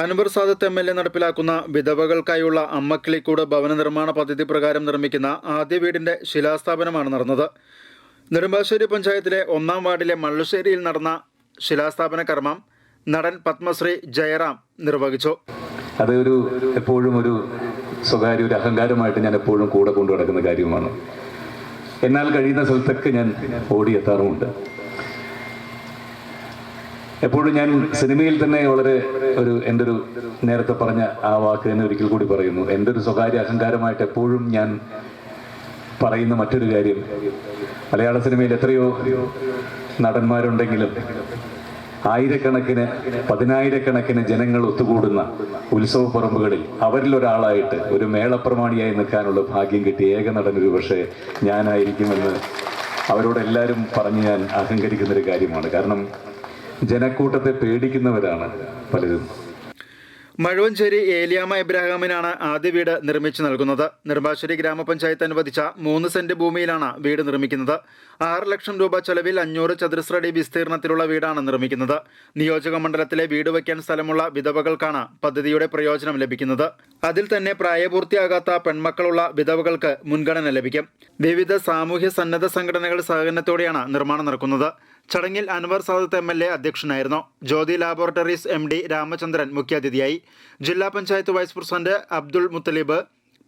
Anwar Sadath MLA നടപ്പിലാക്കുന്ന വിധവകൾക്കായുള്ള അമ്മക്കിളിക്കൂട് ഭവന നിർമ്മാണ പദ്ധതി പ്രകാരം നിർമ്മിക്കുന്ന ആദ്യ വീടിന്റെ ശിലാസ്ഥാപനമാണ് നടന്നത്. നെടുമ്പാശ്ശേരി പഞ്ചായത്തിലെ 1-ാം വാർഡിലെ മള്ളുശ്ശേരിയിൽ നടന്ന ശിലാസ്ഥാപന കർമ്മം നടൻ പത്മശ്രീ ജയറാം നിർവഹിച്ചു. അത് എപ്പോഴും ഒരു സ്വകാര്യ ഒരു അഹങ്കാരമായിട്ട് ഞാൻ എപ്പോഴും കൂടെ കൊണ്ടു നടക്കുന്ന കാര്യമാണ്. എന്നാൽ കഴിയുന്ന സ്ഥലത്തൊക്കെ ഞാൻ ഓടിയെത്താറുമുണ്ട്. എപ്പോഴും ഞാൻ സിനിമയിൽ തന്നെ വളരെ എൻ്റെ ഒരു നേരത്തെ പറഞ്ഞ ആ വാക്ക് തന്നെ ഒരിക്കൽ കൂടി പറയുന്നു. എൻ്റെ ഒരു സ്വകാര്യ അഹങ്കാരമായിട്ട് എപ്പോഴും ഞാൻ പറയുന്ന മറ്റൊരു കാര്യം, മലയാള സിനിമയിൽ എത്രയോ നടന്മാരുണ്ടെങ്കിലും ആയിരക്കണക്കിന് 10,000-കണക്കിന് ജനങ്ങൾ ഒത്തുകൂടുന്ന ഉത്സവ പറമ്പുകളിൽ അവരിൽ ഒരാളായിട്ട് ഒരു മേളപ്രമാണിയായി നിൽക്കാനുള്ള ഭാഗ്യം കിട്ടിയ ഏക നടൻ ഒരു പക്ഷേ ഞാനായിരിക്കുമെന്ന് അവരോടെല്ലാവരും പറഞ്ഞ് ഞാൻ അഹങ്കരിക്കുന്നൊരു കാര്യമാണ്. കാരണം ജനക്കൂട്ടത്തെ പേടിക്കുന്നവരാണ് പലരും. മഴുവഞ്ചേരി ഏലിയാമ്മ എബ്രഹാമിനാണ് ആദ്യ വീട് നിർമ്മിച്ചു നൽകുന്നത്. നെടുമ്പാശ്ശേരി ഗ്രാമപഞ്ചായത്ത് അനുവദിച്ച 3 സെന്റ് ഭൂമിയിലാണ് വീട് നിർമ്മിക്കുന്നത്. 6 ലക്ഷം രൂപ ചെലവിൽ 500 ചതുരശ്രടി വിസ്തീർണത്തിലുള്ള വീടാണ് നിർമ്മിക്കുന്നത്. നിയോജക മണ്ഡലത്തിലെ വീട് വയ്ക്കാൻ സ്ഥലമുള്ള വിധവകൾക്കാണ് പദ്ധതിയുടെ പ്രയോജനം ലഭിക്കുന്നത്. അതിൽ തന്നെ പ്രായപൂർത്തിയാകാത്ത പെൺമക്കളുള്ള വിധവകൾക്ക് മുൻഗണന ലഭിക്കും. വിവിധ സാമൂഹ്യ സന്നദ്ധ സംഘടനകൾ സഹകരണത്തോടെയാണ് നിർമ്മാണം നടക്കുന്നത്. ചടങ്ങിൽ അൻവർ സാദത്ത് MLA അധ്യക്ഷനായിരുന്നു. ജ്യോതി ലാബോറട്ടറീസ് MD രാമചന്ദ്രൻ മുഖ്യാതിഥിയായി. ജില്ലാ panchayat vice president Abdul Muthalib,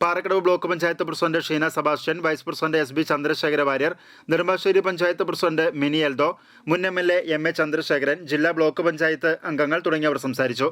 Parakkadavu block panchayat president Sheena Sebastian, vice president SB Chandrasekhara Variyar, Nedumbassery panchayat president Mini Eldho, മുൻ MLA MA ചന്ദ്രശേഖരൻ, ജില്ലാ ബ്ലോക്ക് പഞ്ചായത്ത് അംഗങ്ങൾ തുടങ്ങിയവർ സംസാരിച്ചു.